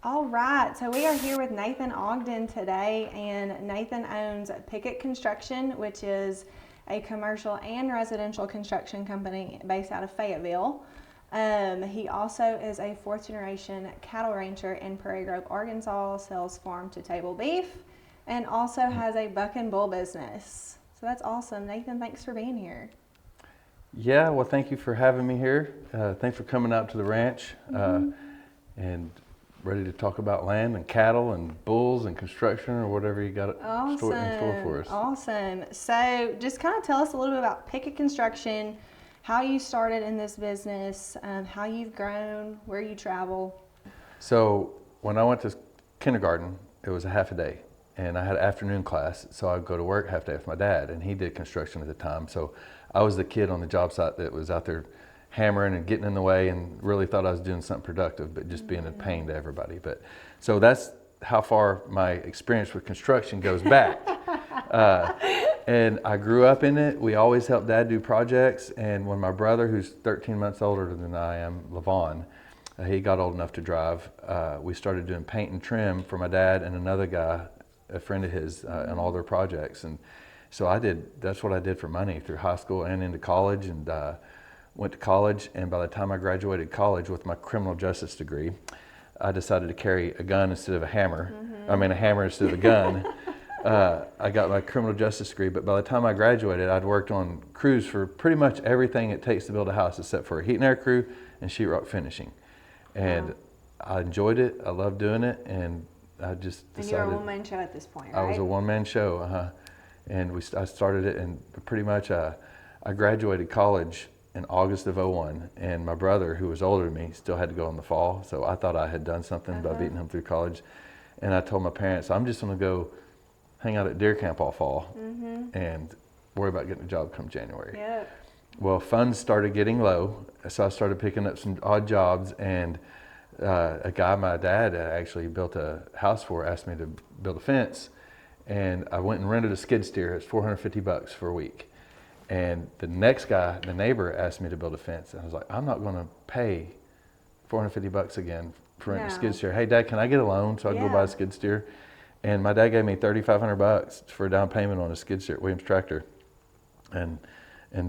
All right, so we are here with Nathan Ogden today, and Nathan owns Pickett Construction, which is a commercial and residential construction company based out of Fayetteville. He also is a fourth generation cattle rancher in Prairie Grove, Arkansas, sells farm to table beef, and also has a buck and bull business. So that's awesome. Nathan, thanks for being here. Yeah, well, thank you for having me here. Thanks for coming out to the ranch and ready to talk about land and cattle and bulls and construction or whatever you got in store for us. Awesome. So just kind of tell us a little bit about Pickett Construction, how you started in this business, how you've grown, where you travel. So when I went to kindergarten, it was a half a day, and I had an afternoon class, so I'd go to work half a day with my dad, and he did construction at the time. So I was the kid on the job site that was out there hammering and getting in the way and really thought I was doing something productive, but just being a pain to everybody. But so that's how far my experience with construction goes back. And I grew up in it. We always helped Dad do projects. And when my brother, who's 13 months older than I am, Levon, he got old enough to drive, we started doing paint and trim for my dad and another guy, a friend of his, on all their projects. And so that's what I did for money through high school and into college, and went to college. And by the time I graduated college with my criminal justice degree, I decided to carry a gun instead of a hammer. I mean, a hammer instead of a gun. I got my criminal justice degree, but by the time I graduated, I'd worked on crews for pretty much everything it takes to build a house except for a heat and air crew and sheetrock finishing. And I enjoyed it. I loved doing it. And I just decided. And you're a one-man show at this point, right? I was a one-man show, and I started it, and pretty much I graduated college in August of '01, and my brother, who was older than me, still had to go in the fall, so I thought I had done something by beating him through college. And I told my parents, I'm just gonna go hang out at deer camp all fall and worry about getting a job come January. Yep. Well, funds started getting low, so I started picking up some odd jobs, and a guy my dad actually built a house for asked me to build a fence, and I went and rented a skid steer. It's $450 for a week. And the next guy, the neighbor, asked me to build a fence, and I was like, I'm not going to pay $450 again for renting a skid steer. Hey, Dad, can I get a loan so I can go buy a skid steer? And my dad gave me $3,500 for a down payment on a skid steer at Williams Tractor, and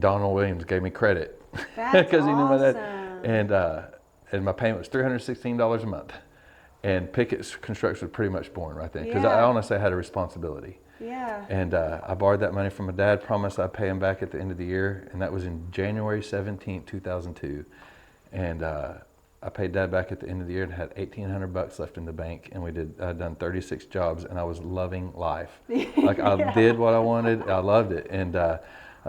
Donald Williams gave me credit because he knew my dad. And my payment was $316 a month. And Pickett's construction was pretty much born right then, because I honestly had a responsibility. Yeah. And I borrowed that money from my dad, promised I'd pay him back at the end of the year, and that was in January 17, 2002. And I paid Dad back at the end of the year and had $1,800 left in the bank, and I'd done 36 jobs, and I was loving life. Like I did what I wanted, I loved it, and I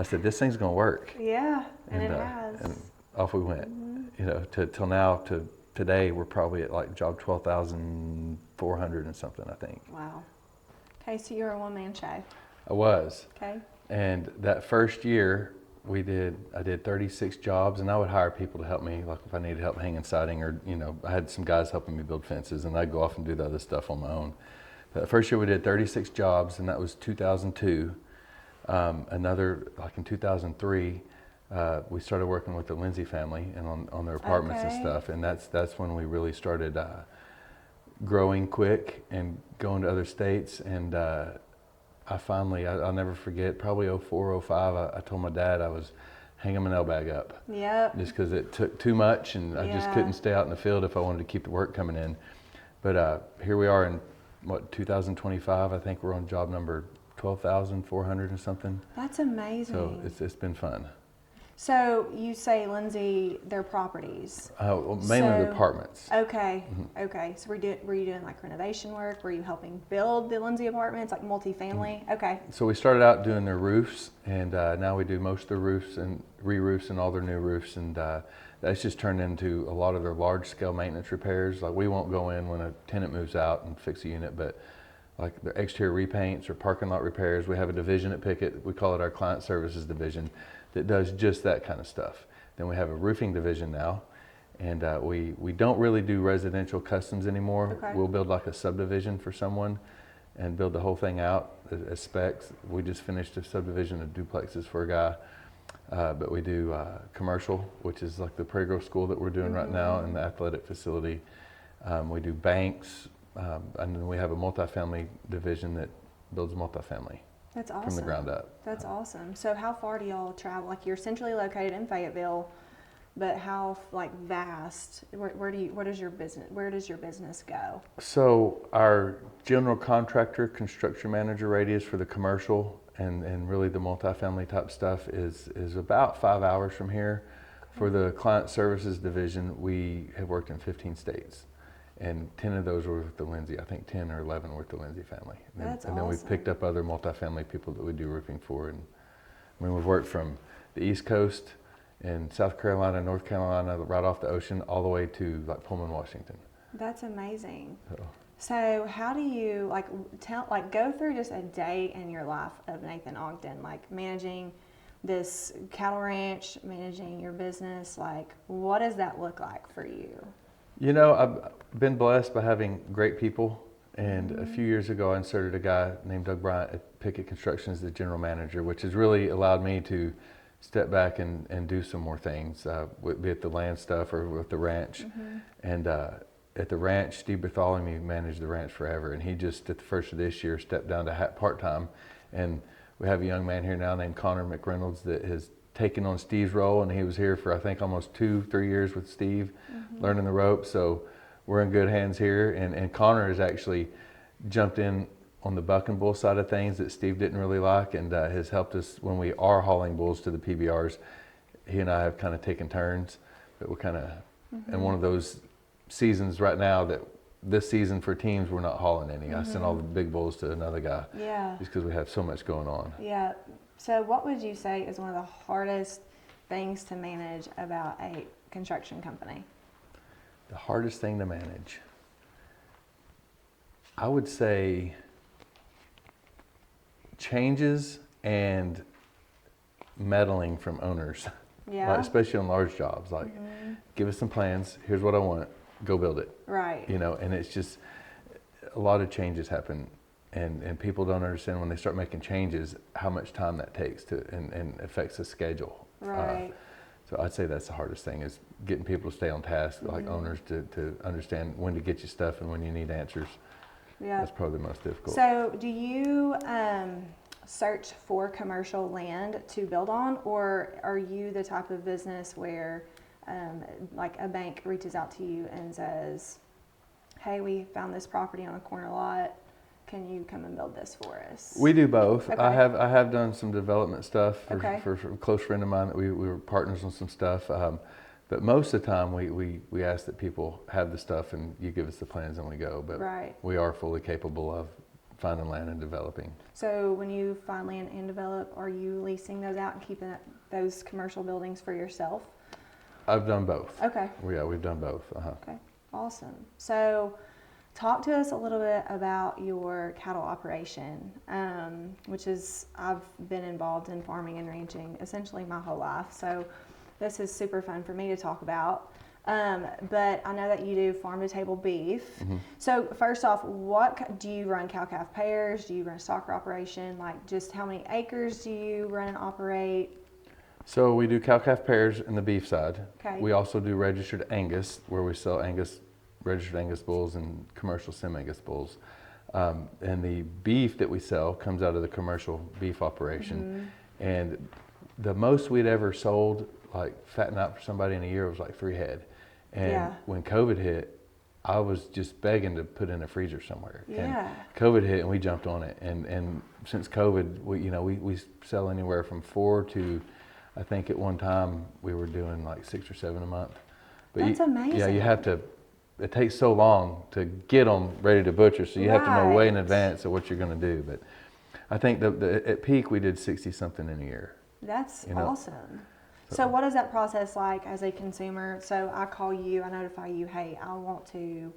said, this thing's gonna work. Yeah, and it has. And off we went. You know, till now, to today, we're probably at like job 12,400 and something, I think. Wow. Okay, so you're a one-man show. I was. Okay. And that first year, I did 36 jobs, and I would hire people to help me, like if I needed help hanging siding, or, you know, I had some guys helping me build fences, and I'd go off and do the other stuff on my own. But the first year we did 36 jobs, and that was 2002. Another, like in 2003, we started working with the Lindsay family and on their apartments and stuff, and that's when we really started growing quick and going to other states. And I'll never forget, probably 04, 05, I told my dad I was hanging my nail bag up. Yep. Just because it took too much, and I just couldn't stay out in the field if I wanted to keep the work coming in. But here we are in, 2025, I think we're on job number 12,400 or something. That's amazing. So it's been fun. So you say Lindsay, their properties? Well, mainly the apartments. Okay, okay. So were you doing like renovation work? Were you helping build the Lindsay apartments, like multifamily? Okay. So we started out doing their roofs, and now we do most of their roofs and re-roofs and all their new roofs, and that's just turned into a lot of their large-scale maintenance repairs. Like we won't go in when a tenant moves out and fix a unit, but like the exterior repaints or parking lot repairs. We have a division at Pickett. We call it our client services division, that does just that kind of stuff. Then we have a roofing division now, and we don't really do residential customs anymore. Okay. We'll build like a subdivision for someone and build the whole thing out as specs. We just finished a subdivision of duplexes for a guy, but we do commercial, which is like the Prairie Grove School that we're doing right now, and the athletic facility. We do banks, and then we have a multifamily division that builds multifamily That's awesome. from the ground up. That's awesome. So how far do y'all travel? Like you're centrally located in Fayetteville, but how like vast? Where does your business go? So our general contractor, construction manager radius for the commercial and really the multifamily type stuff is about 5 hours from here. For the client services division, we have worked in 15 states, and 10 of those were with the Lindsay. I think 10 or 11 were with the Lindsay family. That's and then we've awesome. picked up other multifamily people that we do roofing for. And I mean, we've worked from the East Coast in South Carolina, North Carolina, right off the ocean, all the way to like Pullman, Washington. That's amazing. So, So how do you go through just a day in your life of Nathan Ogden, like managing this cattle ranch, managing your business? Like, what does that look like for you? you know, I've been blessed by having great people. And a few years ago, I inserted a guy named Doug Bryant at Pickett Construction as the general manager, which has really allowed me to step back and do some more things, be it the land stuff or with the ranch. And at the ranch, Steve Bartholomew managed the ranch forever, and he just at the first of this year stepped down to part-time. And we have a young man here now named Connor McReynolds that has taken on Steve's role, and he was here for I think almost 2-3 years with Steve, learning the ropes. So we're in good hands here, and Connor has actually jumped in on the buck and bull side of things that Steve didn't really like, and has helped us when we are hauling bulls to the PBRs. He and I have kind of taken turns, but we're kind of in one of those seasons right now that this season for teams we're not hauling any. I sent all the big bulls to another guy, just because we have so much going on. Yeah. So what would you say is one of the hardest things to manage about a construction company? The hardest thing to manage, I would say, changes and meddling from owners. Yeah. Like, especially on large jobs. Like, give us some plans. Here's what I want. Go build it. Right. You know, and it's just a lot of changes happen, and people don't understand when they start making changes how much time that takes to and affects the schedule. Right. So I'd say that's the hardest thing, is getting people to stay on task, like owners, to understand when to get you stuff and when you need answers. Yeah. That's probably the most difficult. So do you search for commercial land to build on, or are you the type of business where like a bank reaches out to you and says, hey, we found this property on a corner lot, can you come and build this for us? We do both. Okay. I have done some development stuff for a close friend of mine that we were partners on some stuff. But most of the time we ask that people have the stuff and you give us the plans and we go. But we are fully capable of finding land and developing. So when you find land and develop, are you leasing those out and keeping those commercial buildings for yourself? I've done both. Okay. Yeah, we've done both. Okay, awesome. So talk to us a little bit about your cattle operation, which is, I've been involved in farming and ranching essentially my whole life. So this is super fun for me to talk about. But I know that you do farm to table beef. So first off, what do you run? Cow-calf pairs? Do you run a stocker operation? Like, just how many acres do you run and operate? So we do cow-calf pairs in the beef side. Okay. We also do registered Angus, where we sell registered Angus bulls and commercial Sim-Angus bulls. And the beef that we sell comes out of the commercial beef operation. And the most we'd ever sold, like fattening out for somebody in a year, was like 3 head. And when COVID hit, I was just begging to put in a freezer somewhere. And COVID hit and we jumped on it. And since COVID, we sell anywhere from 4 to, I think at one time we were doing like 6 or 7 a month. But That's amazing. Yeah, you have to, it takes so long to get them ready to butcher, so you have to know way in advance of what you're going to do. But I think at peak we did 60 something in a year. That's awesome. So what is that process like as a consumer? So I call you, I notify you, hey, I want to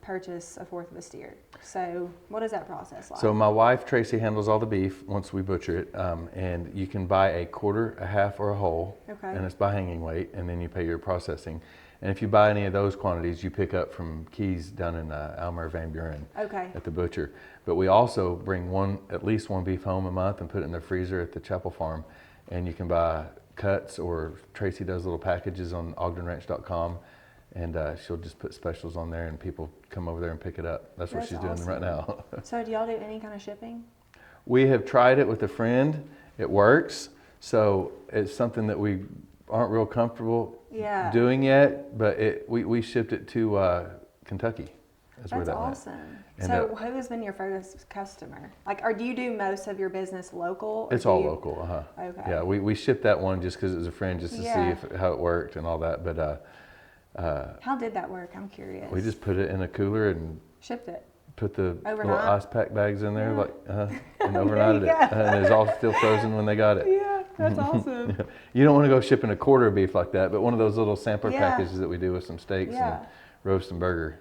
purchase a fourth of a steer. So what is that process like? So my wife, Tracy, handles all the beef once we butcher it. And you can buy a quarter, a half, or a whole. Okay. And it's by hanging weight, and then you pay your processing. And if you buy any of those quantities, you pick up from Keys down in Almer Van Buren at the butcher. But we also bring at least one beef home a month and put it in the freezer at the Chapel Farm. And you can buy cuts, or Tracy does little packages on ogdenranch.com, and she'll just put specials on there, and people come over there and pick it up. That's what she's doing awesome. right now. So do y'all do any kind of shipping? We have tried it with a friend. It works. So it's something that we aren't real comfortable doing yet, but we shipped it to Kentucky. That's awesome. And so who has been your furthest customer? Like, or do you do most of your business local? It's all local. Okay. Yeah, we shipped that one just because it was a friend, just to see how it worked and all that. But how did that work? I'm curious. We just put it in a cooler and shipped it. Put the overnight? Little ice pack bags in there, and overnighted it. And it was all still frozen when they got it. Yeah, that's awesome. You don't want to go shipping a quarter of beef like that, but one of those little sampler packages that we do with some steaks and roast and burger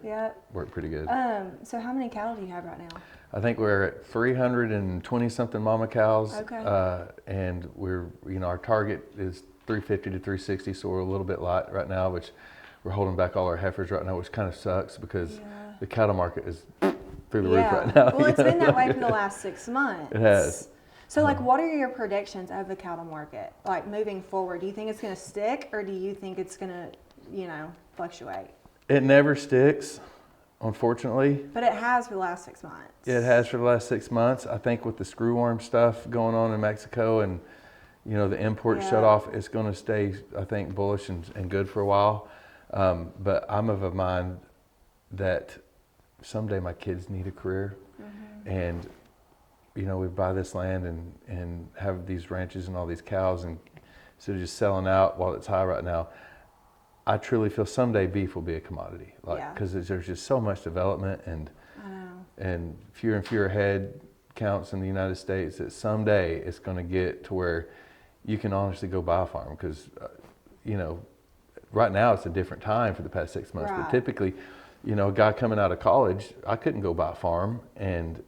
work pretty good. So how many cattle do you have right now? I think we're at 320 something mama cows. Okay. And we're, our target is 350 to 360, so we're a little bit light right now, which we're holding back all our heifers right now, which kind of sucks because the cattle market is through the roof right now. Well, it's been that way for the last 6 months. It has. So, like, what are your predictions of the cattle market, like, moving forward? Do you think it's going to stick, or do you think it's going to, fluctuate? It never sticks, unfortunately. But it has for the last 6 months. It has for the last 6 months. I think with the screwworm stuff going on in Mexico and, the import shut off, it's going to stay, I think, bullish and good for a while. But I'm of a mind that someday my kids need a career. And, we buy this land and have these ranches and all these cows, and instead of just selling out while it's high right now, I truly feel someday beef will be a commodity, because there's just so much development and fewer head counts in the United States that someday it's going to get to where you can honestly go buy a farm. Because right now it's a different time for the past 6 months, but typically, a guy coming out of college, I couldn't go buy a farm and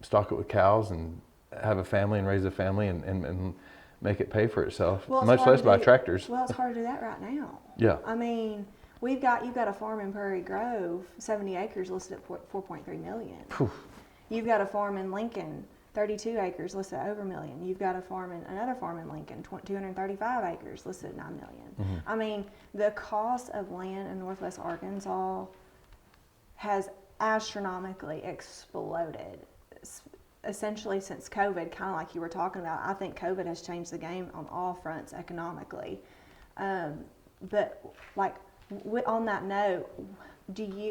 stock it with cows and have a family and raise a family and make it pay for itself, much less buy tractors. Well, it's hard to do that right now. Yeah. I mean, you've got a farm in Prairie Grove, 70 acres listed at 4.3 million. Whew. You've got a farm in Lincoln, 32 acres listed at over $1 million. You've got another farm in Lincoln, 235 acres listed at $9 million. I mean, the cost of land in Northwest Arkansas has astronomically exploded. Essentially since COVID, kind of like you were talking about. I think COVID has changed the game on all fronts economically. But like on that note,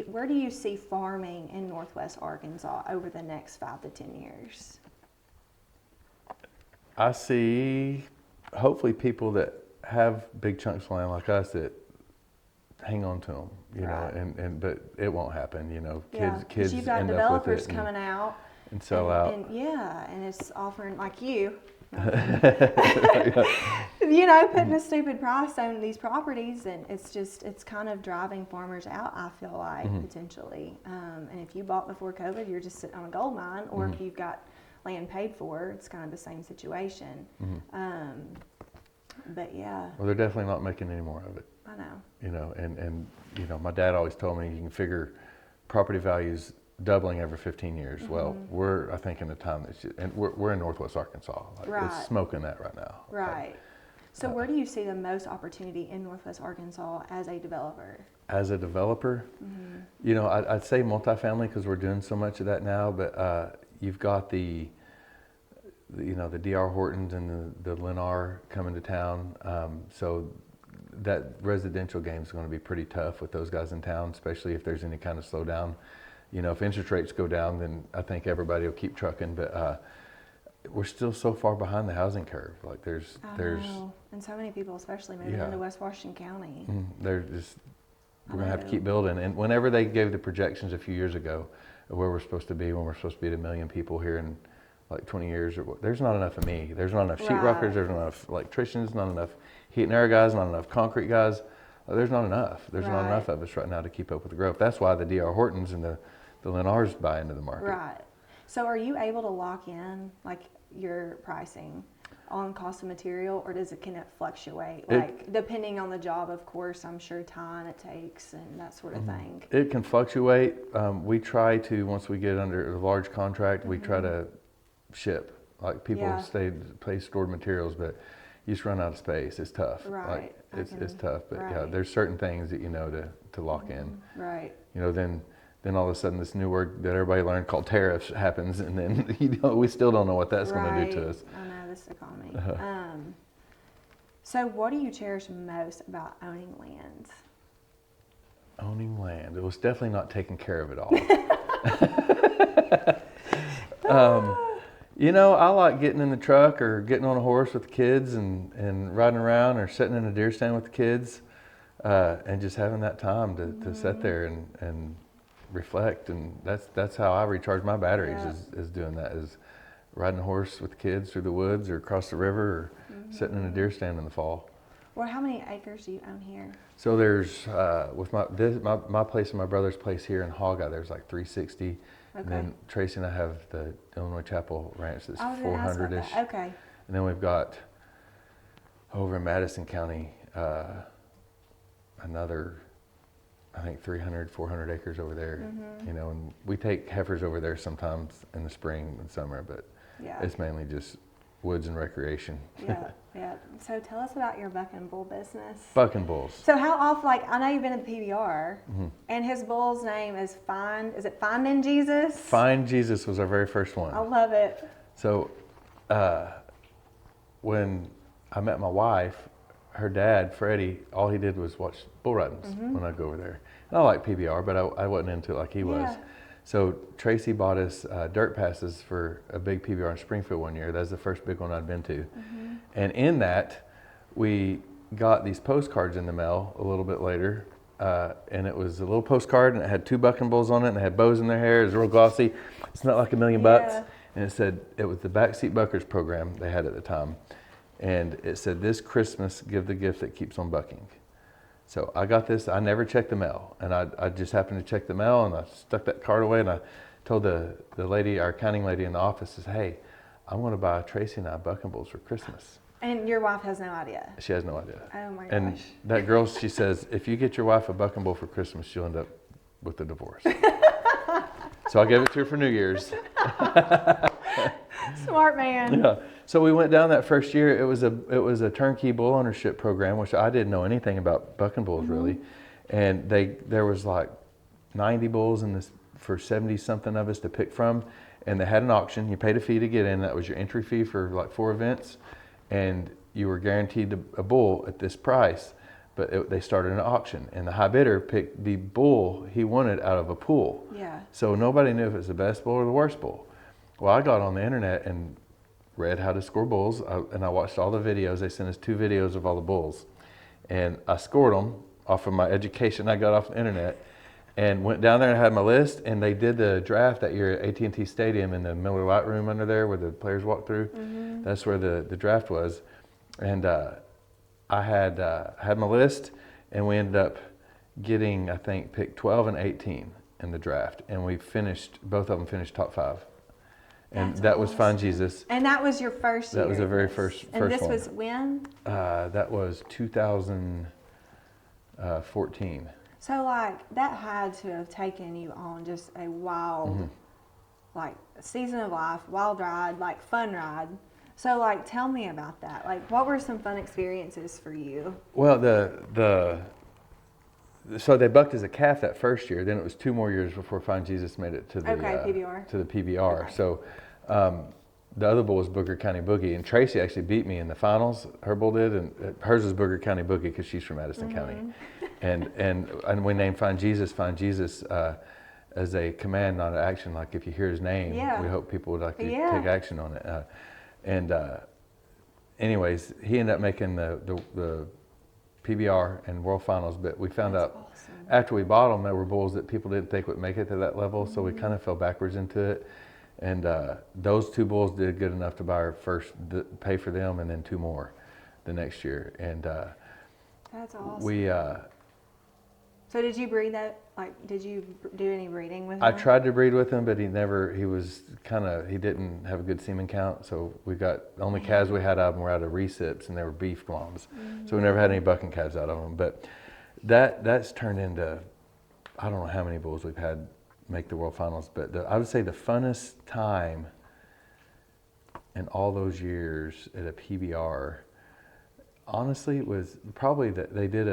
where do you see farming in Northwest Arkansas over the next 5 to 10 years? I see hopefully people that have big chunks of land like us that hang on to them, but it won't happen, kids you've got end developers up with it coming out and sell out. And it's offering, like you, putting a stupid price on these properties, and it's kind of driving farmers out, I feel like, potentially. And if you bought before COVID, you're just sitting on a gold mine, or if you've got land paid for, it's kind of the same situation. But yeah. Well, they're definitely not making any more of it. I know. And my dad always told me you can figure property values doubling every 15 years. Well, we're, I think, in a time and we're in Northwest Arkansas. It's smoking that right now. Right. So where do you see the most opportunity in Northwest Arkansas as a developer? As a developer, I'd say multifamily, because we're doing so much of that now. But you've got the D.R. Hortons and the Lennar coming to town. So that residential game is going to be pretty tough with those guys in town, especially if there's any kind of slowdown. If interest rates go down, then I think everybody will keep trucking. But we're still so far behind the housing curve. Like there's and so many people, especially moving into West Washington County. We're gonna have to keep building. And whenever they gave the projections a few years ago of where we're supposed to be, when we're supposed to be at 1 million people here in like 20 years, there's not enough of me. There's not enough sheetrockers. There's not enough electricians. Not enough heat and air guys. Not enough concrete guys. There's not enough. There's not enough of us right now to keep up with the growth. That's why the D.R. Hortons and the Lennars buy into the market. Right. So are you able to lock in like your pricing on cost of material, or can it fluctuate? Depending on the job, of course, I'm sure time it takes and that sort of thing. It can fluctuate. We try to, once we get under a large contract, we try to ship. Like people pay stored materials, but you just run out of space. It's tough. Right. it's tough. But yeah, right. there's certain things that you know to lock in. Right. You know, then all of a sudden this new word that everybody learned called tariffs happens, and then we still don't know what that's going to do to us. I know, this economy. So what do you cherish most about owning land? Owning land. It was definitely not taking care of it all. You know, I like getting in the truck or getting on a horse with the kids and riding around, or sitting in a deer stand with the kids, and just having that time to sit there and reflect. And that's how I recharge my batteries, is doing that, is riding a horse with the kids through the woods or across the river, or sitting in a deer stand in the fall. Well, how many acres do you own here? So there's, with my place and my brother's place here in Hogeye, there's like 360. Okay. And then Tracy and I have the Illinois Chapel Ranch that's I was gonna ask about 400-ish. that. Okay. And then we've got over in Madison County, another, I think 300, 400 acres over there. You know, and we take heifers over there sometimes in the spring and summer, but Yeah. it's mainly just woods and recreation. Yeah. Yeah. So tell us about your buck and bull business. Bucking bulls. So how often, like, I know you've been in the PBR, and his bull's name is is it Finding Jesus? Find Jesus was our very first one. I love it. So when I met my wife, her dad, Freddie, all he did was watch bull ridings when I go over there. And I like PBR, but I wasn't into it like he was. Yeah. So Tracy bought us dirt passes for a big PBR in Springfield one year. That was the first big one I'd been to. And in that, we got these postcards in the mail a little bit later. And it was a little postcard, and it had 2 bucking bulls on it, and they had bows in their hair. It was real glossy. It's not like $1 million bucks. And it said, it was the Backseat Buckers program they had at the time. And it said, "This Christmas, give the gift that keeps on bucking." So I got this. I never checked the mail, and I just happened to check the mail, and I stuck that card away, and I told the lady, our accounting lady in the office, says, "Hey, I'm going to buy Tracy and I bucking bulls for Christmas." And your wife has no idea. She has no idea. Oh my gosh. And that girl, she says, if you get your wife a bucking bull for Christmas, she'll end up with a divorce. So I gave it to her for New Year's. Smart man. Yeah. So we went down that first year. It was a turnkey bull ownership program, which I didn't know anything about bucking bulls really. And there was like 90 bulls in this for 70 something of us to pick from. And they had an auction. You paid a fee to get in. That was your entry fee for like 4 events. And you were guaranteed a bull at this price. But they started an auction, and the high bidder picked the bull he wanted out of a pool. Yeah. So nobody knew if it was the best bull or the worst bull. Well, I got on the internet and read how to score bulls, and I watched all the videos. They sent us 2 videos of all the bulls, and I scored them off of my education I got off the internet, and went down there and had my list. And they did the draft that year at AT&T Stadium in the Miller Lite Room under there where the players walk through. That's where the draft was, and I had my list, and we ended up getting, I think, picked 12 and 18 in the draft, and both of them finished top 5. And That's that was Find awesome. Jesus. And that was your first year? That was the very first And this one. was when? That was 2014. So, like, that had to have taken you on just a wild, like, season of life, wild ride, like, fun ride. So, like, tell me about that. Like, what were some fun experiences for you? Well, so they bucked as a calf that first year. Then it was 2 more years before Find Jesus made it to the PBR. To the PBR. Okay. So the other bull was Booger County Boogie, and Tracy actually beat me in the finals. Her bull did, and hers was Booger County Boogie because she's from Madison County. And we named Find Jesus as a command, not an action. Like if you hear his name, we hope people would like to take action on it. Anyways, he ended up making the PBR and World Finals, but we found out after we bought them, there were bulls that people didn't think would make it to that level, so we kind of fell backwards into it. And those 2 bulls did good enough to buy our first, pay for them, and then 2 more the next year. And That's awesome. we. So did you breed that? Like, did you do any breeding with him? I tried to breed with him, but he didn't have a good semen count. So we got, the only calves we had out of them were out of recips, and they were beef moms. So we never had any bucking calves out of them. But that's turned into, I don't know how many bulls we've had make the World Finals, but I would say the funnest time in all those years at a PBR, honestly, it was probably that they did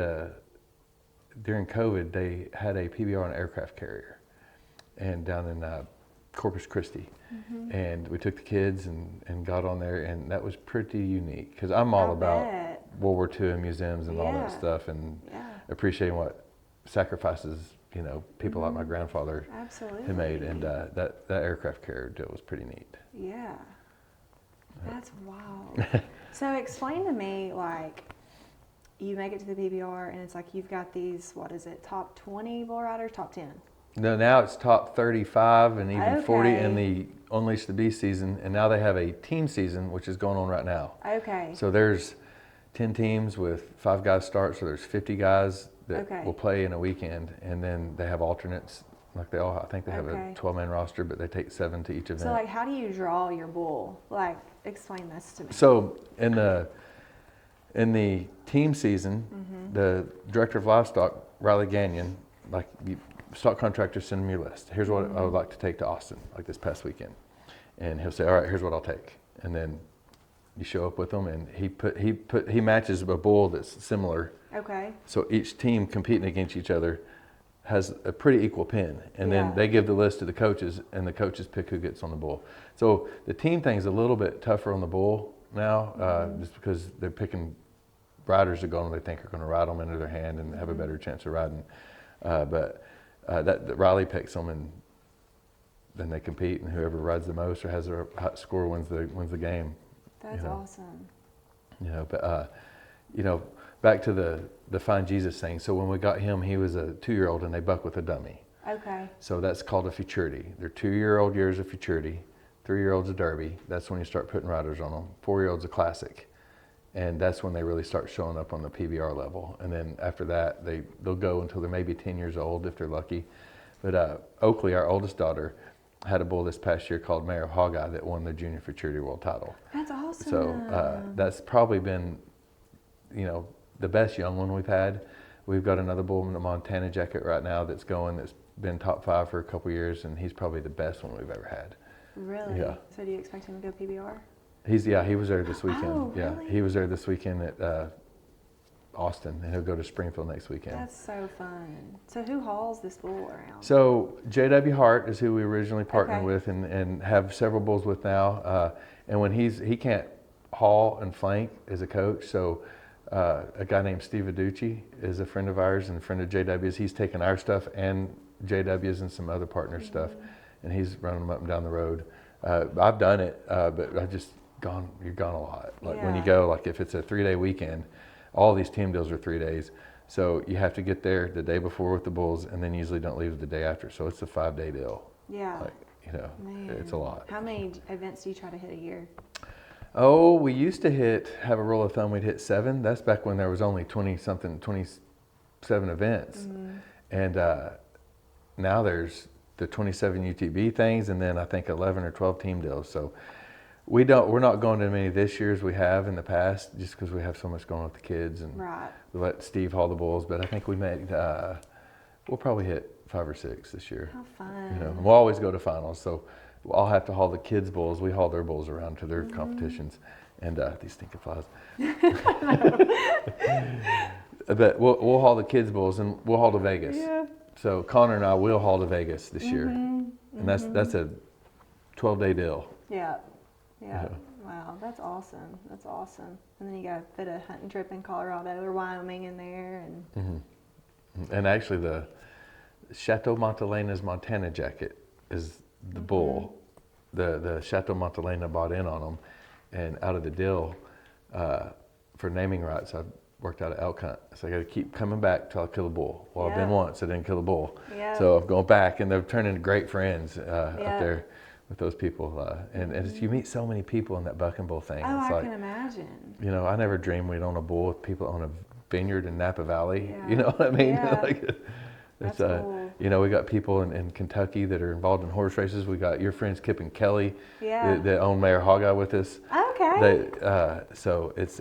during COVID, they had a PBR on an aircraft carrier and down in Corpus Christi. And we took the kids and got on there, and that was pretty unique because I'm all about World War II and museums and all that stuff, and appreciating what sacrifices, you know, people like my grandfather had made, and that aircraft carrier deal was pretty neat. Yeah, that's wild. So explain to me, like, you make it to the PBR, and it's like you've got these, what is it, top 20 bull riders, top 10? No, now it's top 35 and even 40 in the Unleash the Beast season, and now they have a team season, which is going on right now. Okay. So there's 10 teams with 5 guys start, so there's 50 guys that will play in a weekend, and then they have alternates. Like I think they have a 12-man roster, but they take 7 to each event. So like, how do you draw your bull? Like, explain this to me. So in the team season, the director of livestock, Riley Gagnon, like stock contractors send him your list. Here's what I would like to take to Austin, like this past weekend, and he'll say, all right, here's what I'll take, and then you show up with them, and he matches a bull that's similar. Okay. So each team competing against each other has a pretty equal pin, and then they give the list to the coaches, and the coaches pick who gets on the bull. So the team thing's a little bit tougher on the bull now, just because they're picking riders to go on they think are going to ride them into their hand and have a better chance of riding. But that Riley picks them, and then they compete, and whoever rides the most or has a high score wins the game. That's awesome. You know, but you know, back to the Find Jesus thing. So when we got him, he was a 2-year-old, and they buck with a dummy. Okay. So that's called a futurity. They're 2-year-old years of futurity, 3-year-olds a derby. That's when you start putting riders on them. 4-year-olds a classic. And that's when they really start showing up on the PBR level. And then after that, they'll go until they're maybe 10 years old if they're lucky. But Oakley, our oldest daughter, had a bull this past year called Mare of Hogeye that won the Junior Futurity World title. That's awesome. So that's probably been, you know, the best young one we've had. We've got another bull in the Montana jacket right now that's been top 5 for a couple years, and he's probably the best one we've ever had. Really? Yeah. So do you expect him to go PBR? He was there this weekend. Oh, yeah, really? he was there this weekend at Austin, and he'll go to Springfield next weekend. That's so fun. So who hauls this bull around? So JW Hart is who we originally partnered with and have several bulls with now. And when he can't haul and flank as a coach, so a guy named Steve Aducci is a friend of ours and a friend of JW's. He's taken our stuff and JW's and some other partner stuff, and he's running them up and down the road. I've done it, but you're gone a lot. Like when you go, like if it's a 3-day weekend, all these team deals are 3 days. So you have to get there the day before with the bulls, and then usually don't leave the day after. So it's a 5-day deal. Yeah. Like, you know, it's a lot. How many events do you try to hit a year? Oh, we used to have a rule of thumb, we'd hit 7. That's back when there was only 27 events. And now there's the 27 UTB things, and then I think 11 or 12 team deals. So we're not going to as many this year as we have in the past, just because we have so much going on with the kids, and we let Steve haul the bulls. But I think we'll probably hit 5 or 6 this year. How fun! You know, and we'll always go to finals, so I'll have to haul the kids' bulls. We haul their bulls around to their competitions, and these stinking flies. But we'll haul the kids' bulls, and we'll haul to Vegas. Yeah. So Connor and I will haul to Vegas this year, and that's a 12-day deal. Yeah. Wow, that's awesome. That's awesome. And then you got to fit a hunting trip in Colorado or Wyoming in there, and and actually the Chateau Montelena's Montana jacket is the bull. The Chateau Montelena bought in on them, and out of the deal for naming rights, I worked out an elk hunt. So I got to keep coming back till I kill a bull. Well, I've been once, I didn't kill a bull. So I'm going back, and they're turning into great friends up there with those people. And you meet so many people in that buck and bull thing. Oh, it's I can imagine. You know, I never dreamed we'd own a bull with people on a vineyard in Napa Valley. You know what I mean? That's cool. You know, we got people in Kentucky that are involved in horse races. We got your friends Kip and Kelly that own Mare Hogeye with us. Okay. So it's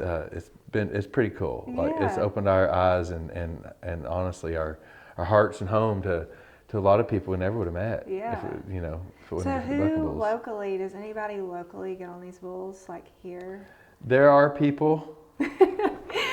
pretty cool. Like it's opened our eyes and honestly our hearts and home to a lot of people we never would have met. Yeah. If it, you know. If it So wasn't for the bucking who bulls. locally, does anybody locally get on these bulls, like here? There are people.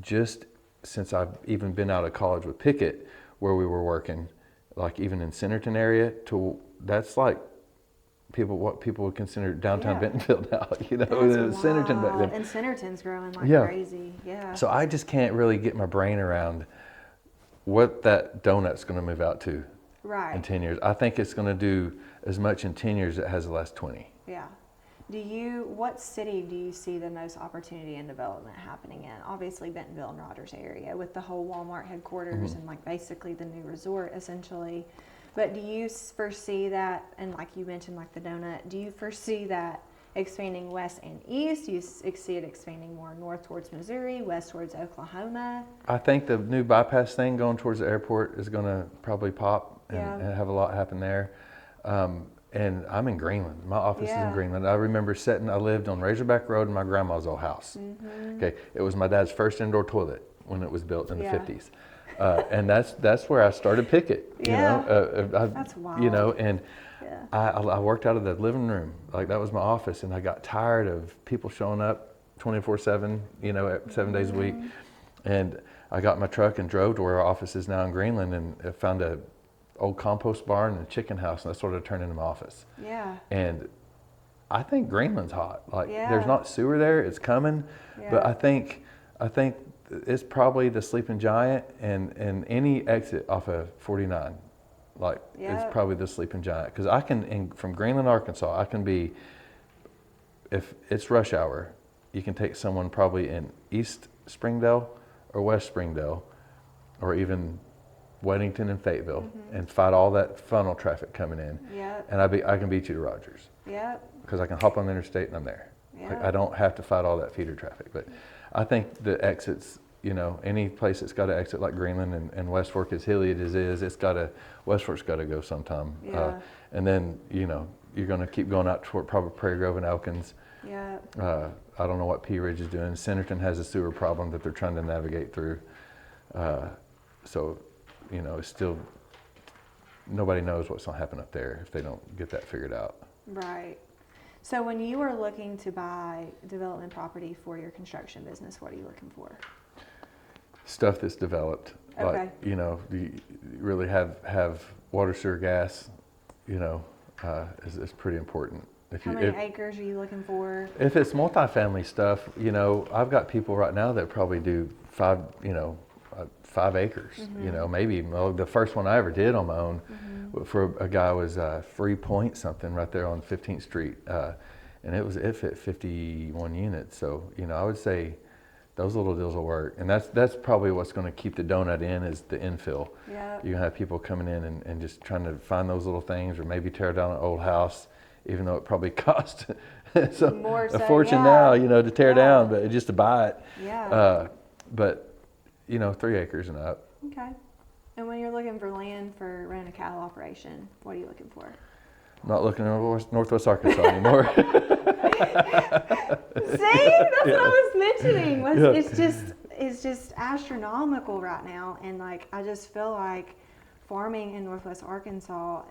just since I've even been out of college with Pickett, where we were working, like even in Centerton area, to that's like what people would consider downtown Bentonville now. You know, That's Centerton back then. And Centerton's growing like Yeah. crazy. Yeah. So I just can't really get my brain around what that donut's going to move out to Right. in 10 years. I think it's going to do as much in 10 years as it has the last 20. Yeah. What city do you see the most opportunity and development happening in? Obviously Bentonville and Rogers area with the whole Walmart headquarters and like basically the new resort essentially. But do you foresee that, and like you mentioned like the donut, do you foresee that expanding west and east? Do you see it expanding more north towards Missouri, west towards Oklahoma? I think the new bypass thing going towards the airport is going to probably pop and have a lot happen there. And I'm in Greenland. My office is in Greenland. I remember I lived on Razorback Road in my grandma's old house. Okay, it was my dad's first indoor toilet when it was built in the 50s. And that's where I started Pickett. You know, that's wild. You know, and I worked out of the living room. Like that was my office, and I got tired of people showing up 24/7. You know, 7 days a week. And I got in my truck and drove to where our office is now in Greenland, and I found a old compost barn and a chicken house, and that sort of turned into my office. Yeah. And I think Greenland's hot. Like there's not sewer there, it's coming. But I think it's probably the sleeping giant, and any exit off of 49, like it's probably the sleeping giant. Because from Greenland, Arkansas, I can be, if it's rush hour, you can take someone probably in East Springdale or West Springdale, or even Weddington and Fayetteville, and fight all that funnel traffic coming in. And I can beat you to Rogers. Because I can hop on the interstate and I'm there. Like, I don't have to fight all that feeder traffic. But I think the exits, you know, any place that's got to exit like Greenland and West Fork, as hilly as it is, West Fork's got to go sometime. And then, you know, you're going to keep going out toward probably Prairie Grove and Elkins. I don't know what Pea Ridge is doing. Centerton has a sewer problem that they're trying to navigate through. So, you know, it's still, nobody knows what's going to happen up there if they don't get that figured out. Right. So when you are looking to buy development property for your construction business, what are you looking for? Stuff that's developed. Okay. Like, you know, you really have water, sewer, gas, you know, is pretty important. How many acres are you looking for? If it's multifamily stuff, you know, I've got people right now that probably do 5 acres, you know, maybe. Well, the first one I ever did on my own for a guy was 3 point something right there on 15th Street. And it fit 51 units. So, you know, I would say those little deals will work. And that's probably what's going to keep the donut in, is the infill. You're going to have people coming in and just trying to find those little things, or maybe tear down an old house, even though it probably cost a fortune now, you know, to tear down, but just to buy it. But, you know, 3 acres and up. Okay. And when you're looking for land for running a cattle operation, what are you looking for? I'm not looking in Northwest Arkansas anymore. See, that's what I was mentioning. It's just astronomical right now, and like I just feel like farming in Northwest Arkansas.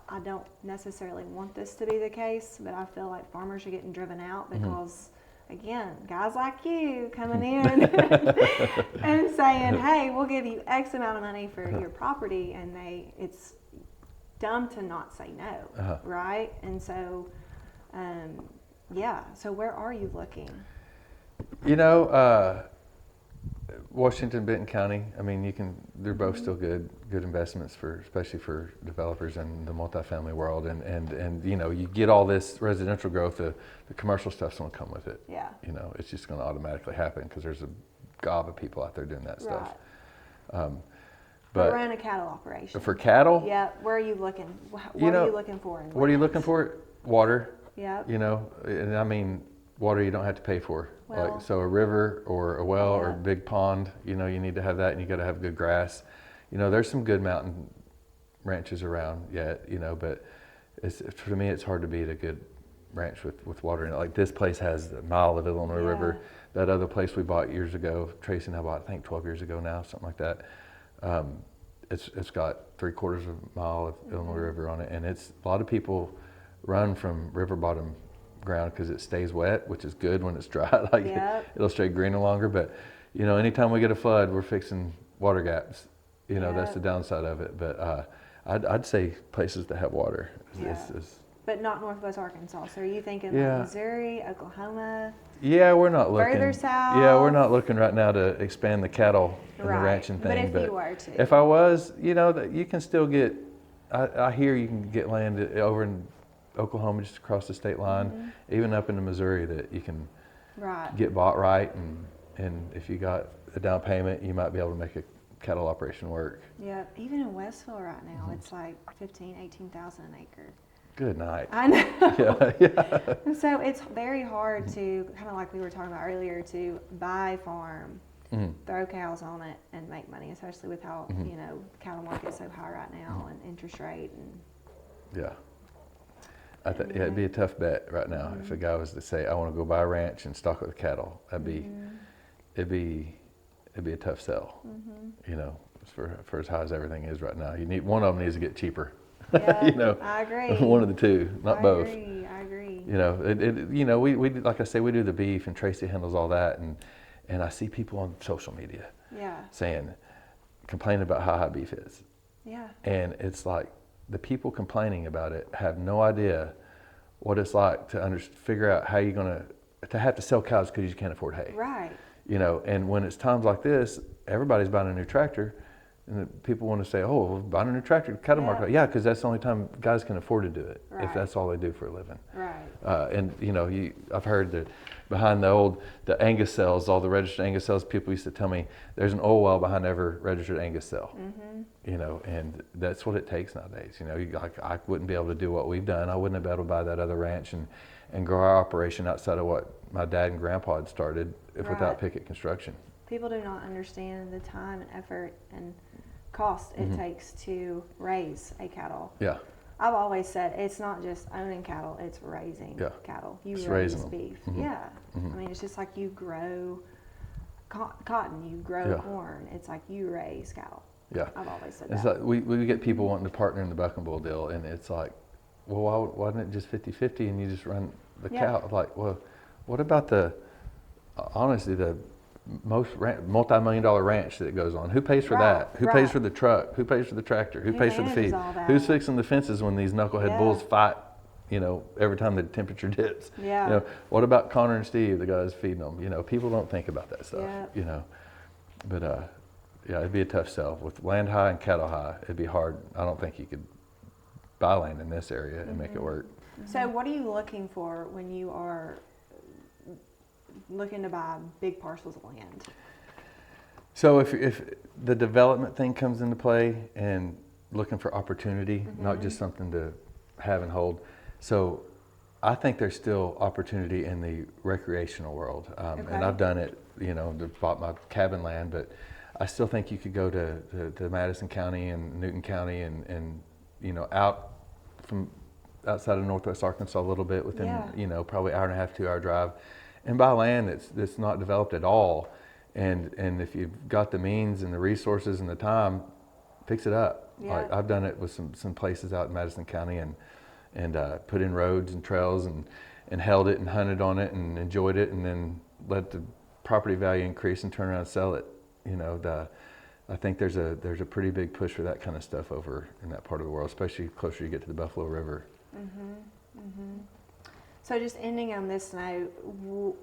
I don't necessarily want this to be the case, but I feel like farmers are getting driven out because, again, guys like you coming in and saying, "Hey, we'll give you X amount of money for your property," and it's dumb to not say no, right? And so, so where are you looking? You know, Washington, Benton County. I mean, they're both still good investments especially for developers in the multifamily world. And you know, you get all this residential growth, the commercial stuff's going to come with it. You know, it's just going to automatically happen because there's a gob of people out there doing that stuff. But run a cattle operation. For cattle? Yeah. Where are you looking? What are you looking for? What are you looking for? Water. Yeah. You know, and I mean, water you don't have to pay for. Well, like, so a river or a well or a big pond, you know, you need to have that, and you got to have good grass. You know, there's some good mountain ranches around yet, you know, but for me, it's hard to beat a good ranch with water in it. Like this place has a mile of Illinois River. That other place we bought years ago, Tracy and I bought, I think 12 years ago now, something like that. It's got 3/4 of a mile of Illinois River on it, and it's a lot of people run from river bottom ground because it stays wet, which is good when it's dry. Like it'll stay greener longer. But You know, anytime we get a flood, we're fixing water gaps. You know, that's Yeah. the downside of it. But I'd say places that have water. Yeah. But not Northwest Arkansas. So are you thinking Yeah. like Missouri, Oklahoma? Yeah, we're not looking. Further south? Yeah, we're not looking right now to expand the cattle and the Right. ranching thing. But if you were to. if I was, you know, that you can still get. I hear you can get land over in Oklahoma, just across the state line, even up into Missouri, that you can Right. get bought right, and if you got a down payment, you might be able to make a cattle operation work. Yeah. Even in Westville right now, it's like 18,000 an acre. Good night. I know. Yeah, yeah. And so it's very hard to, kind of like we were talking about earlier, to buy a farm, throw cows on it, and make money, especially with how, you know, cattle market's so high right now and interest rate. And Yeah. Yeah, it'd be a tough bet right now if a guy was to say, "I want to go buy a ranch and stock it with cattle." It'd be a tough sell. You know, for as high as everything is right now, you need one of them needs to get cheaper. yeah, You know, I agree. one of the two, not both. I agree. You know, you know, we like I say, we do the beef, and Tracy handles all that, and I see people on social media Yeah. complaining about how high beef is, Yeah. and it's like the people complaining about it have no idea what it's like to figure out how you're gonna to have to sell cows because you can't afford hay. Right. You know, and when it's times like this, everybody's buying a new tractor. And people want to say, "Oh, well, buying a new tractor, cattle market." Yeah, because that's the only time guys can afford to do it, if Right. that's all they do for a living. Right. And you know, I've heard that behind the Angus cells, all the registered Angus cells, people used to tell me there's an oil well behind every registered Angus cell. You know, and that's what it takes nowadays. You know, I wouldn't be able to do what we've done. I wouldn't have been able to buy that other ranch and grow our operation outside of what my dad and grandpa had started without Right. Pickett Construction. People do not understand the time and effort and cost it takes to raise a cattle. Yeah. I've always said it's not just owning cattle, it's raising Yeah. cattle. You It's raise raising them. beef. Yeah. I mean, it's just like you grow cotton, you grow Yeah. corn. It's like you raise cattle. Yeah. I've always said It's that. like we get people wanting to partner in the buck and bull deal, and it's like, well, why isn't it just 50-50 and you just run the Yeah. cow? Like, well, what about honestly, the most multi-million-dollar ranch that goes on? Who pays for Right, that? Who right. pays for the truck? Who pays for the tractor? Who pays for the manages feed? all that? Who's fixing the fences when these knucklehead Yeah. bulls fight, you know, every time the temperature dips? Yeah. You know, what about Connor and Steve, the guys feeding them? You know, people don't think about that stuff, Yeah. you know. But, yeah, it'd be a tough sell. With land high and cattle high, it'd be hard. I don't think you could buy land in this area and make it work. So, what are you looking for when you are looking to buy big parcels of land? So if the development thing comes into play and looking for opportunity, not just something to have and hold. So I think there's still opportunity in the recreational world. Okay. And I've done it, you know, bought my cabin land, but I still think you could go to Madison County and Newton County and you know, out from outside of Northwest Arkansas a little bit within, Yeah. you know, probably hour and a half, 2 hour drive, and buy land that's not developed at all. And if you've got the means and the resources and the time, fix it up. Yeah. Like I've done it with some places out in Madison County and put in roads and trails and held it and hunted on it and enjoyed it, and then let the property value increase and turn around and sell it. You know, I think there's a pretty big push for that kind of stuff over in that part of the world, especially closer you get to the Buffalo River. So, just ending on this note,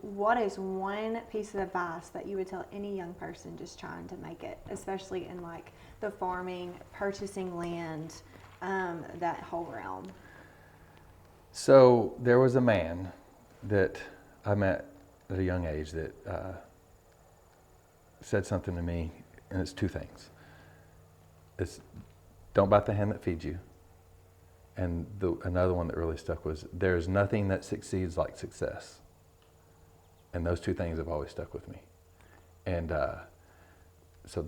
what is one piece of advice that you would tell any young person just trying to make it, especially in like the farming, purchasing land, that whole realm? So there was a man that I met at a young age that said something to me, and it's two things. It's don't bite the hand that feeds you. And another one that really stuck was, there's nothing that succeeds like success. And those two things have always stuck with me. And so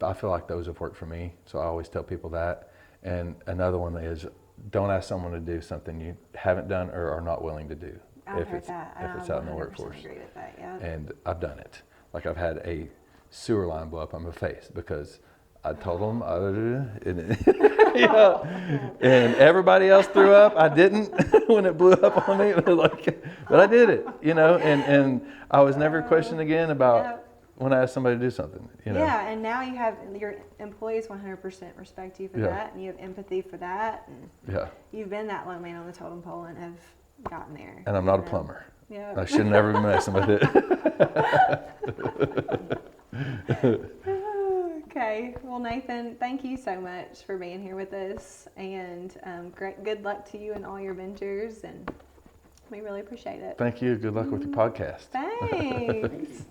I feel like those have worked for me. So I always tell people that. And another one is, don't ask someone to do something you haven't done or are not willing to do. I've heard that. If it's out in the workforce. I agree with that, yeah. And I've done it. Like I've had a sewer line blow up on my face because I told them, and everybody else threw up. I didn't when it blew up on me. It was like, but I did it, and I was never questioned again about when I asked somebody to do something. Yeah, and now you have your employees 100% respect you for that, and you have empathy for that. And you've been that low man on the totem pole and have gotten there. And I'm not a plumber. Yeah. I should never be messing with it. Okay. Well, Nathan, thank you so much for being here with us, and good luck to you in all your ventures, and we really appreciate it. Thank you. Good luck with your podcast. Thanks.